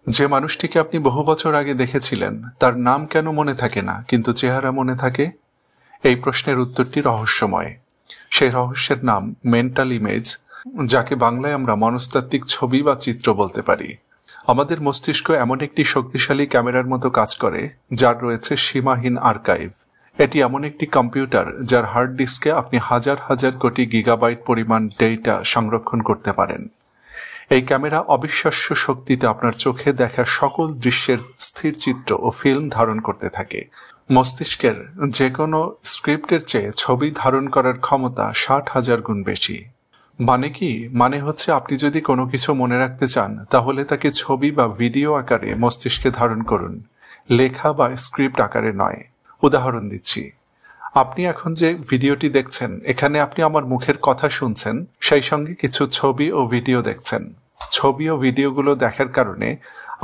যে মানুষটিকে আপনি বহু বছর আগে দেখেছিলেন তার নাম কেন মনে থাকে না কিন্তু চেহারা মনে থাকে? এই প্রশ্নের উত্তরটি রহস্যময়। সেই রহস্যের নাম মেন্টাল ইমেজ, যাকে বাংলায় আমরা মনস্তাত্ত্বিক ছবি বা চিত্র বলতে পারি। আমাদের মস্তিষ্ক এমন একটি শক্তিশালী ক্যামেরার মতো কাজ করে যার রয়েছে সীমাহীন আর্কাইভ। এটি এমন একটি কম্পিউটার যার হার্ড ডিস্কে আপনি হাজার হাজার কোটি গিগাবাইট পরিমাণ ডেটা সংরক্ষণ করতে পারেন। এই ক্যামেরা অবিশ্বাস্য শক্তিতে আপনার চোখে দেখা সকল দৃশ্যের স্থির চিত্র ও ফিল্ম ধারণ করতে থাকে। মস্তিষ্কের যে কোনো স্ক্রিপ্টের চেয়ে ছবি ধারণ করার ক্ষমতা 60,000 গুণ বেশি। মানে কি? মানে হচ্ছে আপনি যদি কোনো কিছু মনে রাখতে চান তাহলে তাকে ছবি বা ভিডিও আকারে মস্তিষ্কে ধারণ করুন, লেখা বা স্ক্রিপ্ট আকারে নয়। উদাহরণ দিচ্ছি, আপনি এখন যে ভিডিওটি দেখছেন, এখানে আপনি আমার মুখের কথা শুনছেন, সেই সঙ্গে কিছু ছবি ও ভিডিও দেখছেন। ছবি ও ভিডিওগুলো দেখার কারণে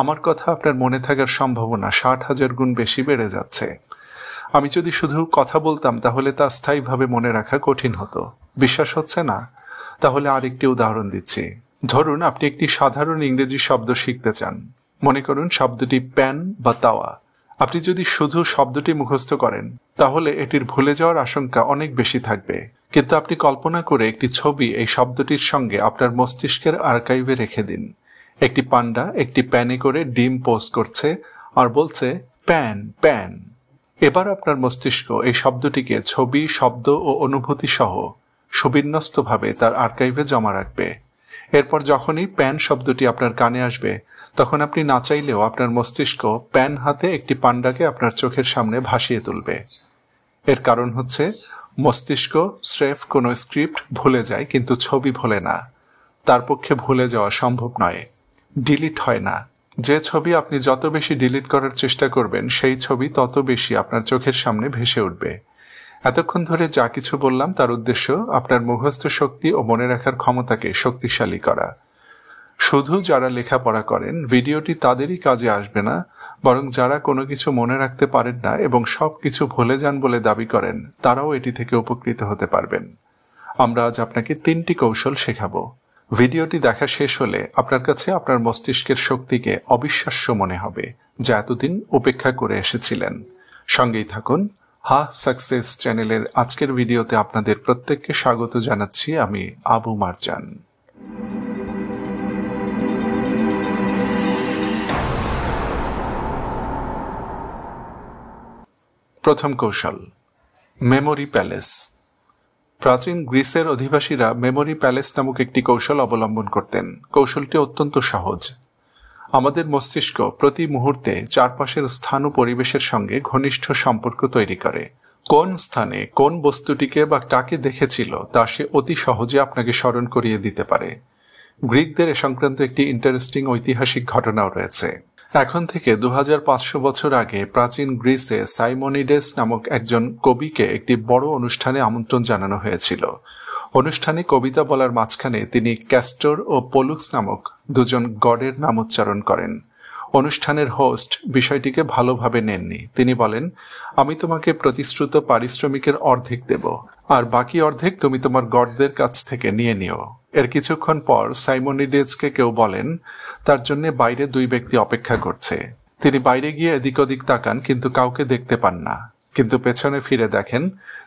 আমার কথা আপনার মনে থাকার সম্ভাবনা 60,000 গুণ বেশি বেড়ে যাচ্ছে। আমি যদি শুধু কথা বলতাম তাহলে তা স্থায়ীভাবে মনে রাখা কঠিন হতো। বিশ্বাস হচ্ছে না? তাহলে আরেকটি উদাহরণ দিচ্ছি। ধরুন আপনি একটি সাধারণ ইংরেজি শব্দ শিখতে চান। মনে করুন শব্দটি প্যান বা তাওয়া। আপনি যদি শুধু শব্দটি মুখস্থ করেন তাহলে এটির ভুলে যাওয়ার আশঙ্কা অনেক বেশি থাকবে। কিন্তু আপনি কল্পনা করে একটি ছবি এই শব্দটির সঙ্গে আপনার মস্তিষ্কের আর্কাইভে রেখে দিন। একটি পান্ডা একটি প্যানে করে ডিম পোস্ট করছে আর বলছে প্যান প্যান। এবার আপনার মস্তিষ্ক এই শব্দটিকে ছবি, শব্দ ও অনুভূতি সহ সুবিন্যস্তভাবে তার আর্কাইভে জমা রাখবে। এরপর যখনই প্যান শব্দটি আপনার কানে আসবে তখন আপনি না চাইলেও আপনার মস্তিষ্ক প্যান হাতে একটি পান্ডাকে আপনার চোখের সামনে ভাসিয়ে তুলবে। এর কারণ হচ্ছে মস্তিষ্ক স্রেফ কোনো স্ক্রিপ্ট ভুলে যায় কিন্তু ছবি ভোলে না। তার পক্ষে ভুলে যাওয়া সম্ভব নয়, ডিলিট হয় না। যে ছবি আপনি যত বেশি ডিলিট করার চেষ্টা করবেন সেই ছবি তত বেশি আপনার চোখের সামনে ভেসে উঠবে। এতক্ষণ ধরে যা কিছু বললাম তার উদ্দেশ্য আপনার মুখস্থ শক্তি ও মনে রাখার ক্ষমতাকে শক্তিশালী করা। শুধু যারা লেখাপড়া করেন ভিডিওটি তাদেরই কাজে আসবে না, বরং যারা কোনো কিছু মনে রাখতে পারেন না এবং সব কিছু ভুলে যান বলে দাবি করেন তারাও এটি থেকে উপকৃত হতে পারবেন। আমরা আজ আপনাকে 3টি কৌশল শেখাবো। ভিডিওটি দেখা শেষ হলে আপনার কাছে আপনার মস্তিষ্কের শক্তিকে অবিশ্বাস্য মনে হবে, যা এতদিন উপেক্ষা করে এসেছিলেন। সঙ্গেই থাকুন। সাকসেস চ্যানেলের আজকের ভিডিওতে আপনাদের প্রত্যেককে স্বাগত জানাচ্ছি। আমি আবু মারজান। প্রথম কৌশল, মেমোরি প্যালেস। প্রাচীন গ্রিসের অধিবাসীরা মেমোরি প্যালেস নামক একটি কৌশল অবলম্বন করতেন। কৌশলটি অত্যন্ত সহজ। আমাদের মস্তিষ্ক প্রতি মুহূর্তে চারপাশের স্থান ও পরিবেশের সঙ্গে ঘনিষ্ঠ সম্পর্ক তৈরি করে। কোন স্থানে কোন বস্তুটিকে বা কাকে দেখেছিল তা সে অতি সহজে আপনাকে স্মরণ করিয়ে দিতে পারে। গ্রিকদের এ সংক্রান্ত একটি ইন্টারেস্টিং ঐতিহাসিক ঘটনাও রয়েছে। এখন থেকে 2500 বছর আগে প্রাচীন গ্রিসে সাইমোনিডেস নামক একজন কবিকে একটি বড় অনুষ্ঠানে আমন্ত্রণ জানানো হয়েছিল। অনুষ্ঠানে কবিতা বলার মাঝখানে তিনি ক্যাস্টর ও পোলুক্স নামক দুজন গডের নাম উচ্চারণ করেন। অনুষ্ঠানের হোস্ট বিষয়টিকে ভালোভাবে নেননি। তিনি বলেন, আমি তোমাকে প্রতিশ্রুত পারিশ্রমিকের অর্ধেক দেব, আর বাকি অর্ধেক তুমি তোমার গডদের কাছ থেকে নিয়ে নিও। এর কিছুক্ষণ পর সাইমোনিডেসকে কেউ বলেন তার জন্য বাইরে 2 ব্যক্তি অপেক্ষা করছে। তিনি বাইরে গিয়ে এদিক ওদিক তাকান কিন্তু কাউকে দেখতে পান না। কিন্তু পেছনে ফিরে দেখেন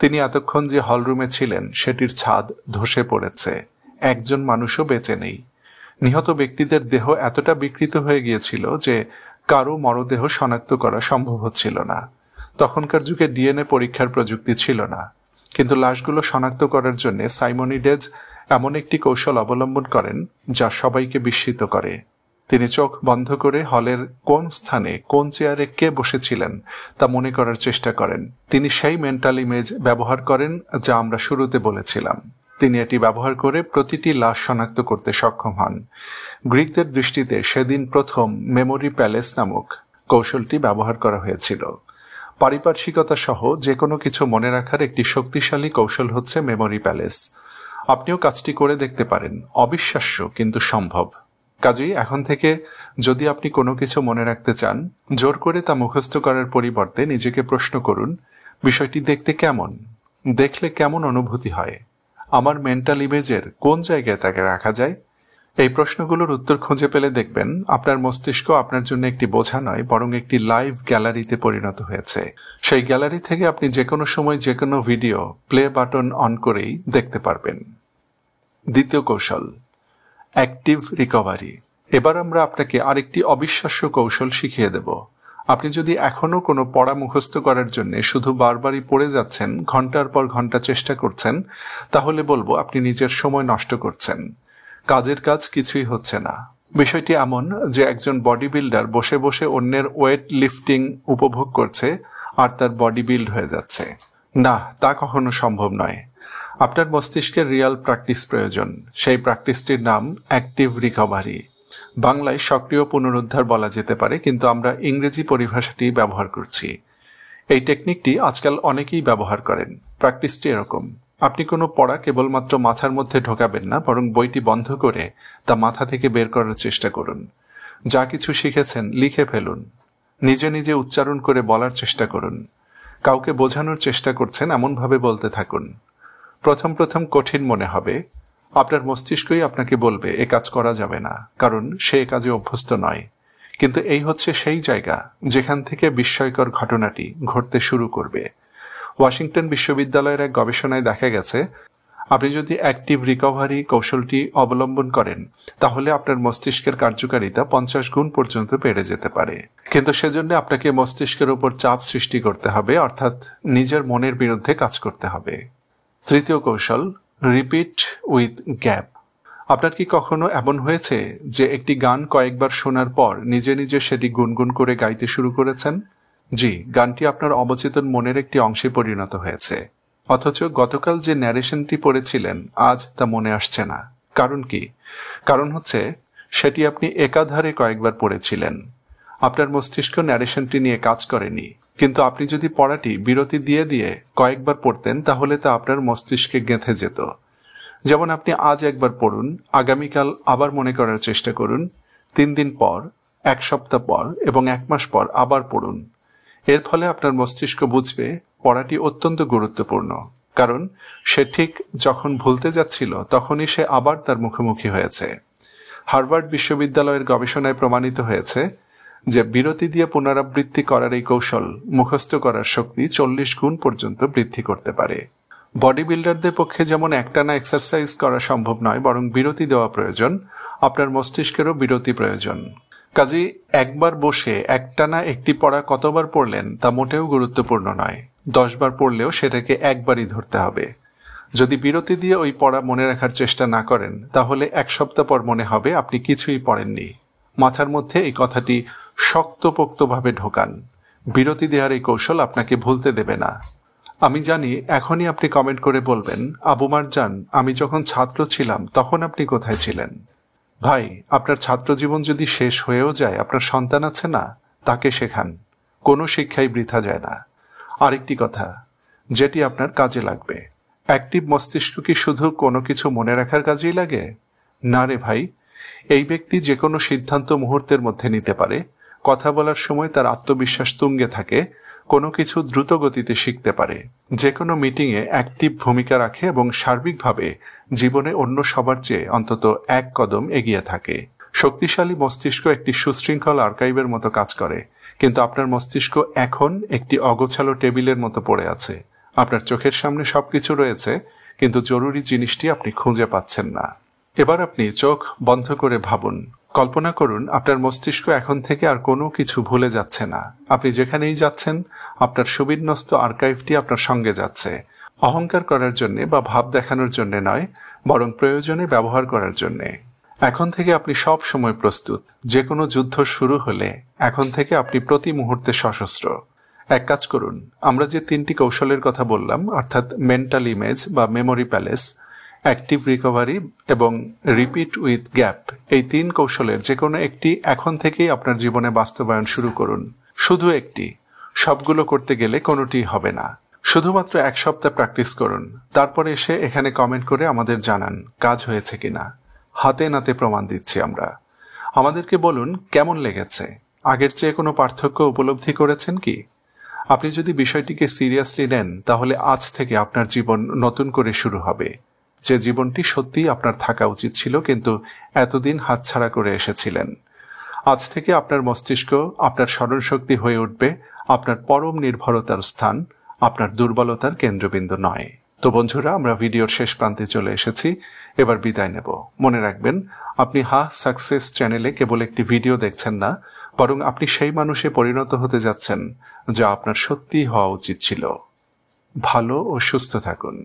তিনি এতক্ষণ যে হলরুমে ছিলেন সেটির ছাদ ধসে পড়েছে। একজন মানুষও বেঁচে নেই। নিহত ব্যক্তিদের দেহ এতটা বিকৃত হয়ে গিয়েছিল যে কারো মরদেহ শনাক্ত করা সম্ভব হচ্ছিল না। তখনকার যুগে ডিএনএ পরীক্ষার প্রযুক্তি ছিল না, কিন্তু লাশগুলো শনাক্ত করার জন্য সাইমোনিডেস এমন একটি কৌশল অবলম্বন করেন যা সবাইকে বিস্মিত করে। তিনি চোখ বন্ধ করে হলের কোন স্থানে কোন চেয়ারে কে বসেছিলেন তা মনে করার চেষ্টা করেন। তিনি সেই মেন্টাল ইমেজ ব্যবহার করেন যা আমরা শুরুতে বলেছিলাম। তিনি এটি ব্যবহার করে প্রতিটি লাশ শনাক্ত করতে সক্ষম হন। গ্রিকদের দৃষ্টিতে সেদিন প্রথম মেমোরি প্যালেস নামক কৌশলটি ব্যবহার করা হয়েছিল। পারিপার্শ্বিকতা সহ যে কোনো কিছু মনে রাখার একটি শক্তিশালী কৌশল হচ্ছে মেমোরি প্যালেস। আপনিও কাজটি করে দেখতে পারেন। অবিশ্বাস্য কিন্তু সম্ভব। কাজেই এখন থেকে যদি আপনি কোনো কিছু মনে রাখতে চান, জোর করে তা মুখস্থ করার পরিবর্তে নিজেকে প্রশ্ন করুন, বিষয়টি দেখতে কেমন? দেখলে কেমন অনুভূতি হয়? আমার মেন্টাল ইমেজের কোন জায়গায় তাকে রাখা যায়? এই প্রশ্নগুলোর উত্তর খুঁজে পেলে দেখবেন আপনার মস্তিষ্ক আপনার জন্য একটি বোঝা নয়, বরং একটি লাইভ গ্যালারিতে পরিণত হয়েছে। সেই গ্যালারি থেকে আপনি যে কোনো সময় যে কোনো ভিডিও প্লে বাটন অন করেই দেখতে পারবেন। দ্বিতীয় কৌশল, অ্যাক্টিভ রিকভারি। এবার আমরা আপনাকে আরেকটি অবিশ্বাস্য কৌশল শিখিয়ে দেব। আপনি যদি এখনও কোনো পড়া মুখস্থ করার জন্য শুধু বারবারই পড়ে যাচ্ছেন, ঘন্টার পর ঘন্টা চেষ্টা করছেন, তাহলে বলবো আপনি নিজের সময় নষ্ট করছেন। কাজের কাজ কিছুই হচ্ছে না। বিষয়টি এমন যে একজন বডি বিল্ডার বসে বসে অন্যের ওয়েট লিফটিং উপভোগ করছে আর তার বডি বিল্ড হয়ে যাচ্ছে। না, তা কখনো সম্ভব নয়। আপনার মস্তিষ্কের রিয়াল প্র্যাকটিস প্রয়োজন। সেই প্র্যাকটিসটির নাম অ্যাক্টিভ রিকভারি। বাংলায় সক্রিয় পুনরুদ্ধার বলা যেতে পারে, কিন্তু আমরা ইংরেজি পরিভাষাটি ব্যবহার করছি। এই টেকনিকটি আজকাল অনেকেই ব্যবহার করেন। প্র্যাকটিসটি এরকম: আপনি কোনো পড়া কেবলমাত্র মাথার মধ্যে ঢোকাবেন না, বরং বইটি বন্ধ করে তা মাথা থেকে বের করার চেষ্টা করুন। যা কিছু শিখেছেন লিখে ফেলুন। নিজে নিজে উচ্চারণ করে বলার চেষ্টা করুন। কাউকে বোঝানোর চেষ্টা করছেন এমনভাবে বলতে থাকুন। প্রথম প্রথম কঠিন মনে হবে। আপনার মস্তিষ্কই আপনাকে বলবে এ কাজ করা যাবে না, কারণ সে কাজে অভ্যস্ত নয়। কিন্তু এই হচ্ছে সেই জায়গা যেখান থেকে বিস্ময়কর ঘটনাটি ঘটতে শুরু করবে। ওয়াশিংটন বিশ্ববিদ্যালয়ের এক গবেষণায় দেখা গেছে, আপনি যদি অ্যাক্টিভ রিকভারি কৌশলটি অবলম্বন করেন তাহলে আপনার মস্তিষ্কের কার্যকারিতা 50 গুণ পর্যন্ত বেড়ে যেতে পারে। কিন্তু সেজন্য আপনাকে মস্তিষ্কের উপর চাপ সৃষ্টি করতে হবে, অর্থাৎ নিজের মনের বিরুদ্ধে কাজ করতে হবে। তৃতীয় কৌশল, রিপিট উইথ গ্যাপ। আপনার কি কখনো এমন হয়েছে যে একটি গান কয়েকবার শোনার পর নিজে নিজে সেটি গুনগুন করে গাইতে শুরু করেছেন? জি, গানটি আপনার অবচেতন মনের একটি অংশে পরিণত হয়েছে, অথচ গতকাল যে ন্যারেশনটি পড়েছিলেন আজ তা মনে আসছে না। কারণ কি? কারণ হচ্ছে সেটি আপনি একাধারে কয়েকবার পড়েছিলেন। আপনার মস্তিষ্ক ন্যারেশনটি নিয়ে কাজ করেনি, কিন্তু আপনি যদি পড়াটি বিরতি দিয়ে দিয়ে কয়েকবার পড়তেন তাহলে তা আপনার মস্তিষ্কে গেঁথে যেত। যেমন আপনি আজ একবার পড়ুন, আগামীকাল আবার মনে করার চেষ্টা করুন, 3 দিন পর, 1 সপ্তাহ পর এবং 1 মাস পর আবার পড়ুন। এর ফলে আপনার মস্তিষ্ক বুঝবে পড়াটি অত্যন্ত গুরুত্বপূর্ণ, কারণ সে ঠিক যখন ভুলতে যাচ্ছিল তখনই সে আবার তার মুখোমুখি হয়েছে। হার্ভার্ড বিশ্ববিদ্যালয়ের গবেষণায় প্রমাণিত হয়েছে যে বিরতি দিয়ে পুনরাবৃত্তি করার এই কৌশল মুখস্থ করার শক্তি 40 গুণ পর্যন্ত বৃদ্ধি করতে পারে। বডি বিল্ডারদের পক্ষে যেমন একটানা এক্সারসাইজ করা সম্ভব নয়, বরং বিরতি দেওয়া প্রয়োজন, আপনার মস্তিষ্কেরও বিরতি প্রয়োজন। কাজেই একবার বসে একটানা একটি পড়া কতবার পড়লেন তা মোটেও গুরুত্বপূর্ণ নয়। 10 বার পড়লেও সেটাকে একবারই ধরতে হবে। যদি বিরতি দিয়ে ওই পড়া মনে রাখার চেষ্টা না করেন তাহলে 1 সপ্তাহ পর মনে হবে আপনি কিছুই পড়েননি। মাথার মধ্যে এই কথাটি শক্তপোক্তভাবে ঢোকান। বিরতি দেওয়ার এই কৌশল আপনাকে ভুলতে দেবে না। আমি জানি এখনই আপনি কমেন্ট করে বলবেন, আবু মারজান, আমি যখন ছাত্র ছিলাম তখন আপনি কোথায় ছিলেন? ভাই, আপনার ছাত্র জীবন যদি শেষ হয়েও যায়, আপনার সন্তান আছে না, তাকে শেখান। কোনো শিক্ষাই বৃথা যায় না। আরেকটি কথা যেটি আপনার কাজে লাগবে, অ্যাক্টিভ মস্তিষ্ক কি শুধু কোনো কিছু মনে রাখার কাজেই লাগে? না রে ভাই, এই ব্যক্তি যে কোনো সিদ্ধান্ত মুহূর্তের মধ্যে নিতে পারে, কথা বলার সময় তার আত্মবিশ্বাস তুঙ্গে থাকে, কোনো কিছু দ্রুত গতিতে শিখতে পারে, যে কোনো মিটিংয়ে অ্যাক্টিভ ভূমিকা রাখে এবং সার্বিকভাবে জীবনে অন্য সবার চেয়ে অন্তত 1 কদম এগিয়ে থাকে। শক্তিশালী মস্তিষ্ক একটি সুশৃঙ্খল আর্কাইভের মতো কাজ করে, কিন্তু আপনার মস্তিষ্ক এখন একটি অগোছালো টেবিলের মতো পড়ে আছে। আপনার চোখের সামনে সবকিছু রয়েছে, কিন্তু জরুরি জিনিসটি আপনি খুঁজে পাচ্ছেন না। এবার আপনি চোখ বন্ধ করে ভাবুন, কল্পনা করুন আপনার মস্তিষ্ক এখন থেকে আর কোনো কিছু ভুলে যাচ্ছে না। আপনি যেখানেই যাচ্ছেন আপনার সুবিন্যস্ত আর্কাইভটি আপনার সঙ্গে যাচ্ছে, অহংকার করার জন্য বা ভাব দেখানোর জন্য নয়, বরং প্রয়োজনে ব্যবহার করার জন্যে। এখন থেকে আপনি সব সময় প্রস্তুত। যে কোনো যুদ্ধ শুরু হলে এখন থেকে আপনি প্রতি মুহূর্তে সশস্ত্র। এক কাজ করুন, আমরা যে 3টি কৌশলের কথা বললাম, অর্থাৎ মেন্টাল ইমেজ বা মেমোরি প্যালেস, অ্যাক্টিভ রিকভারি এবং রিপিট উইথ গ্যাপ, এই 3 কৌশলের যে কোনো একটি এখন থেকেই আপনার জীবনে বাস্তবায়ন শুরু করুন। শুধু একটি, সবগুলো করতে গেলে কোনোটি হবে না। শুধুমাত্র 1 সপ্তাহ প্র্যাকটিস করুন, তারপরে এসে এখানে কমেন্ট করে আমাদের জানান কাজ হয়েছে কিনা। হাতে নাতে প্রমাণ দিচ্ছি আমরা। আমাদেরকে বলুন কেমন লেগেছে, আগের চেয়ে কোনো পার্থক্য উপলব্ধি করেছেন কি? আপনি যদি বিষয়টিকে সিরিয়াসলি নেন তাহলে আজ থেকে আপনার জীবন নতুন করে শুরু হবে। যে জীবনটি সত্যিই আপনার থাকা উচিত ছিল কিন্তু এতদিন হাতছাড়া করে এসেছিলেন। আজ থেকে আপনার মস্তিষ্ক আপনার স্মরণশক্তি হয়ে উঠবে আপনার পরম নির্ভরতার স্থান, আপনার দুর্বলতার কেন্দ্রবিন্দু নয়। তো বন্ধুরা, আমরা ভিডিওর শেষ প্রান্তে চলে এসেছি, এবার বিদায় নেব। মনে রাখবেন, আপনি সাকসেস চ্যানেলে কেবল একটি ভিডিও দেখছেন না, বরং আপনি সেই মানুষে পরিণত হতে যাচ্ছেন যা আপনার সত্যিই হওয়া উচিত ছিল। ভালো ও সুস্থ থাকুন।